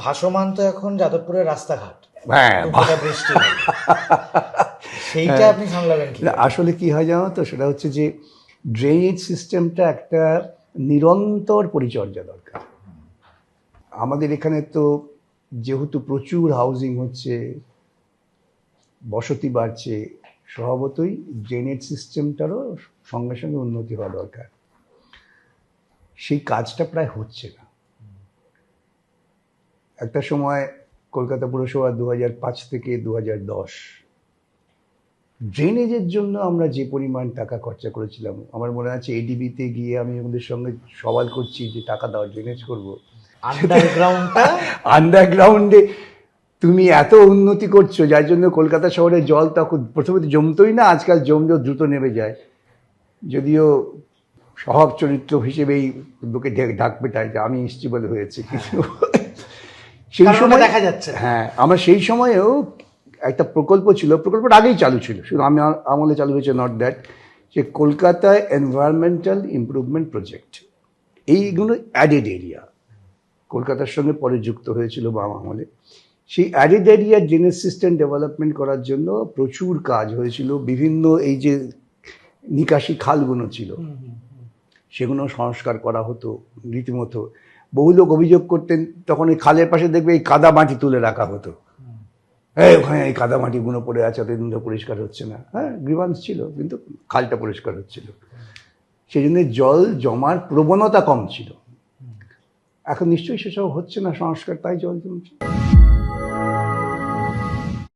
ভাসমান তো এখন যাদবপুরের রাস্তাঘাট, হ্যাঁ, বৃষ্টি সেইটা আপনি সামলাবেন কি? আসলে কি হয় জানো তো, সেটা হচ্ছে যে ড্রেনেজ সিস্টেমটা একটা নিরন্তর পরিচর্যা দরকার। আমাদের এখানে তো যেহেতু প্রচুর হাউজিং হচ্ছে, বসতি বাড়ছে, স্বভাবতই ড্রেনেজ সিস্টেমটারও সঙ্গে সঙ্গে উন্নতি হওয়া দরকার। সেই কাজটা প্রায় হচ্ছে না। একটা সময় কলকাতা পুরসভা 2005 থেকে 2010 ড্রেনেজের জন্য আমরা যে পরিমাণ টাকা খরচা করেছিলাম, আমার মনে আছে এডিবিতে গিয়ে আমি ওদের সঙ্গে সওয়াল করছি যে টাকা দাও, ড্রেনেজ করবো। আন্ডারগ্রাউন্ডে তুমি এত উন্নতি করছো যার জন্য কলকাতা শহরে জল তখন প্রথমে তো জমতোই না, আজকাল জমলেও দ্রুত নেমে যায়। যদিও স্বভাব চরিত্র হিসেবেই লোকে ঢাকবে তাই যে আমি এসছি বলে হয়েছে, কিন্তু সেই সময় দেখা যাচ্ছে। হ্যাঁ, আমার সেই সময়েও একটা প্রকল্প ছিল, প্রকল্পটা আগেই চালু ছিল, শুধু আমি আমলে চালু হয়েছে নট দ্যাট, যে কলকাতায় এনভায়রনমেন্টাল ইমপ্রুভমেন্ট প্রজেক্ট। এইগুলো অ্যাডেড এরিয়া কলকাতার সঙ্গে পরে যুক্ত হয়েছিল বাম আমলে। সেই added area drainage system development করার জন্য প্রচুর কাজ হয়েছিল। বিভিন্ন এই যে নিকাশি খালগুলো ছিল সেগুলো সংস্কার করা হতো রীতিমতো। বহু লোক অভিযোগ করতেন তখন এই খালের পাশে দেখবে এই কাদা মাটি তুলে রাখা হতো, ওখানে এই কাদা মাটিগুলো পড়ে আছে, এতদিন ধরে পরিষ্কার হচ্ছে না। হ্যাঁ, গ্রিভান্স ছিল, কিন্তু খালটা পরিষ্কার হচ্ছিল, সেই জন্য জল জমার প্রবণতা কম ছিল। এখন নিশ্চয়ই সেসব হচ্ছে না সংস্কার, তাই জল জমছে।